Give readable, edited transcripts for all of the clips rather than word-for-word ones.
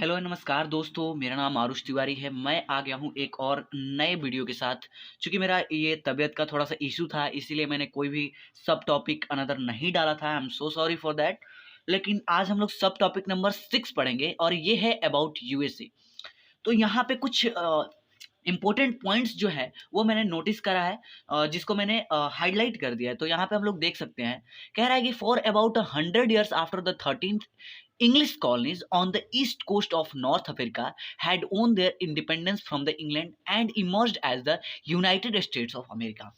Hello नमस्कार दोस्तों, मेरा नाम आरुष तिवारी है। मैं आ गया हूँ एक और नए वीडियो के साथ। चूँकि मेरा ये तबीयत का थोड़ा-सा इश्यू था, इसीलिए मैंने कोई भी सब टॉपिक अनदर नहीं डाला था। I am so sorry for that. लेकिन आज हम लोग सब टॉपिक नंबर 6 पढ़ेंगे और ये है अबाउट यूएसए। तो यहाँ पे कुछ इम्पोर्टेंट पॉइंट्स जो है वो मैंने नोटिस करा है, जिसको मैंने हाइलाइट कर दिया है। तो यहाँ पे हम लोग देख सकते हैं, कह रहा है कि for about 100 years after the 13th English colonies on the east coast of North Africa had won their independence from the England and emerged as the United States of America.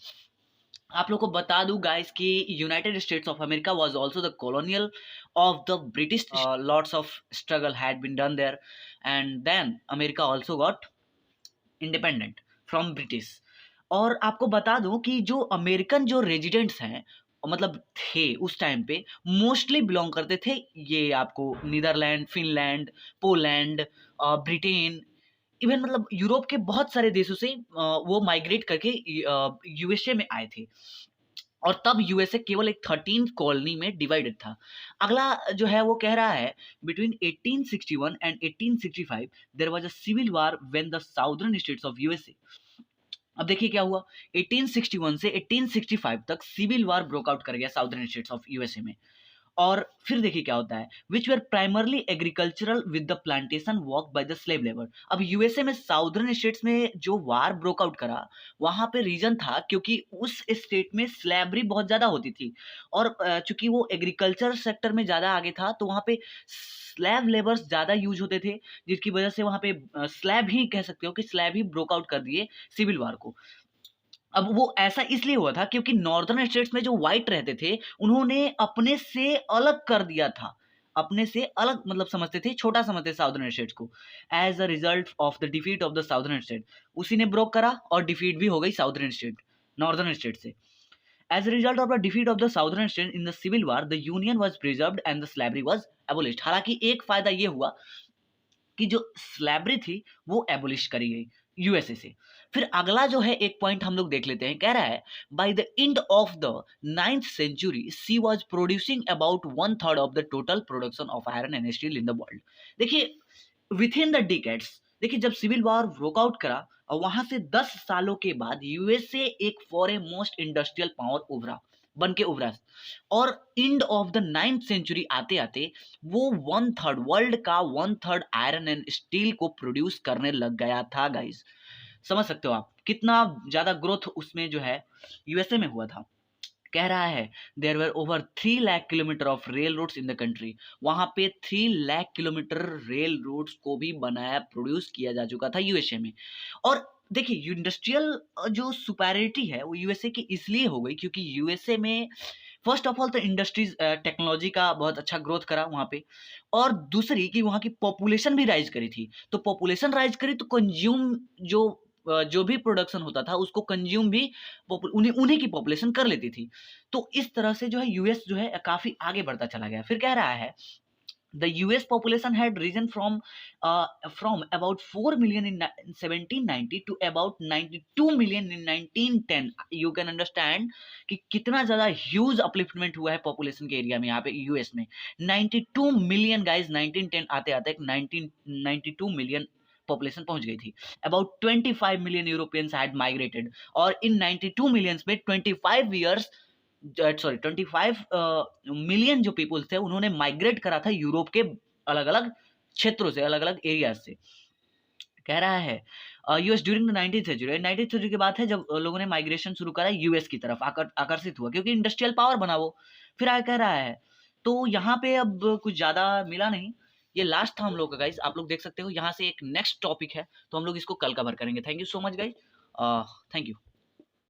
आप लोग को बता दूं गाइस कि United States of America was also the colonial of the British. Lots of struggle had been done there and then America also got independent from British. और आपको बता दूं कि जो अमेरिकन जो रेजिडेंट्स हैं, मतलब थे उस टाइम पे, मोस्टली बिलोंग करते थे ये आपको Netherland, Finland, Poland, Britain, even मतलब यूरोप के बहुत सारे देशों से वो माइग्रेट करके यूएसए में आए थे। और तब यूएसए केवल एक 13th कॉलोनी में डिवाइडेड था। अगला जो है वो कह रहा है between 1861 and 1865 there was a civil war when the southern states of USA. अब देखिए क्या हुआ, 1861 से 1865 तक सिविल वार ब्रोक आउट कर गया साउदर्न स्टेट्स ऑफ यूएसए में। और फिर देखिए क्या होता है, which were primarily agricultural with the plantation work by the slave labour. अब यूएसए में साउदर्न स्टेट्स में जो वार ब्रोक आउट करा, वहां पे रीजन था क्योंकि उस स्टेट में स्लैबरी बहुत ज्यादा होती थी। और चूंकि वो एग्रीकल्चर सेक्टर में ज्यादा आगे था, तो वहां पे स्लैब लेबर्स ज्यादा यूज होते थे, जिसकी वजह से वहां पे स्लैब ही कह सकते हो कि स्लैब ही ब्रोक आउट कर दिए सिविल वार को। अब वो ऐसा इसलिए हुआ था क्योंकि नॉर्दर्न स्टेट्स में जो व्हाइट रहते थे, उन्होंने अपने से अलग कर दिया था। अपने से अलग मतलब समझते थे, छोटा समझते थे साउदर्न स्टेट्स को। As a result of the defeat of the southern state, उसी ने ब्रोक करा और डिफीट भी हो गई साउदर्न स्टेट नॉर्दर्न स्टेट से। As a result of the defeat of the southern states in the civil war, the union was preserved and the slavery was abolished। हालांकि एक फायदा ये हुआ कि जो स्लैबरी थी वो एबोलिश करी गई यूएसए से। फिर अगला जो है एक पॉइंट हम लोग देख लेते हैं, कह रहा है by the end of the 9th century she was producing about 1/3 of the total production of iron and steel in the world. देखिए विथ इन द डिकेड्स, देखिए जब सिविल वॉर ब्रोक आउट करा और वहां से 10 सालों के बाद यूएसए एक फॉर मोस्ट इंडस्ट्रियल पावर उभरा, बन के उभरा। और end of the 9th century आते आते वो 1/3 वर्ल्ड का 1/3 आयरन एंड स्टील को प्रोड्यूस करने लग गया था गाइस। समझ सकते हो आप कितना ज्यादा ग्रोथ उसमें जो है यूएसए में हुआ था। कह रहा है there were over 3 lakh kilometre of railroads in the country. वहां पे 3 लाख किलोमीटर रेल रोड्स को भी बनाया, प्रोड्यूस किया जा चुका था यूएसए में। और देखिए इंडस्ट्रियल जो सुपैरिटी है वो यूएसए की इसलिए हो गई क्योंकि यूएसए में फर्स्ट ऑफ ऑल तो इंडस्ट्रीज टेक्नोलॉजी का बहुत अच्छा ग्रोथ करा वहां पे। और दूसरी कि वहां की पॉपुलेशन भी राइज करी थी। तो पॉपुलेशन राइज करी तो कंज्यूम जो भी प्रोडक्शन होता था उसको कंज्यूम भी उन्हीं उन्हीं की पॉपुलेशन कर लेती थी। तो इस तरह से जो है यूएस जो है काफी आगे बढ़ता चला गया। फिर कह रहा है the US population had risen from about 4 million in 1790 to about 92 million in 1910। You can understand कि कितना ज़्यादा ह्यूज अपलिफ्टमेंट हुआ है पॉपुलेशन के एरिया में यहाँ पे यूएस में। 92 मिलियन गाइज 1910 आते आते एक 1992 मिलियन पॉपुलेशन पहुंच गई थी। About 25 million Europeans had migrated. और इन 92 मिलियंस में 25 मिलियन जो पीपल्स थे उन्होंने माइग्रेट करा था यूरोप के अलग अलग क्षेत्रों से, अलग अलग एरियाज से। कह रहा है US during the 19th century, 19th century की बात है जब लोगों ने माइग्रेशन शुरू करा यूएस की तरफ आकर्षित हुआ क्योंकि इंडस्ट्रियल पावर बना वो। फिर आगे कह रहा है तो यहाँ पे अब कुछ ज्यादा मिला नहीं, ये लास्ट था हम लोग का गाइज। आप लोग देख सकते हो यहाँ से एक नेक्स्ट टॉपिक है, तो हम लोग इसको कल कवर करेंगे। Thank you so much guys, thank you.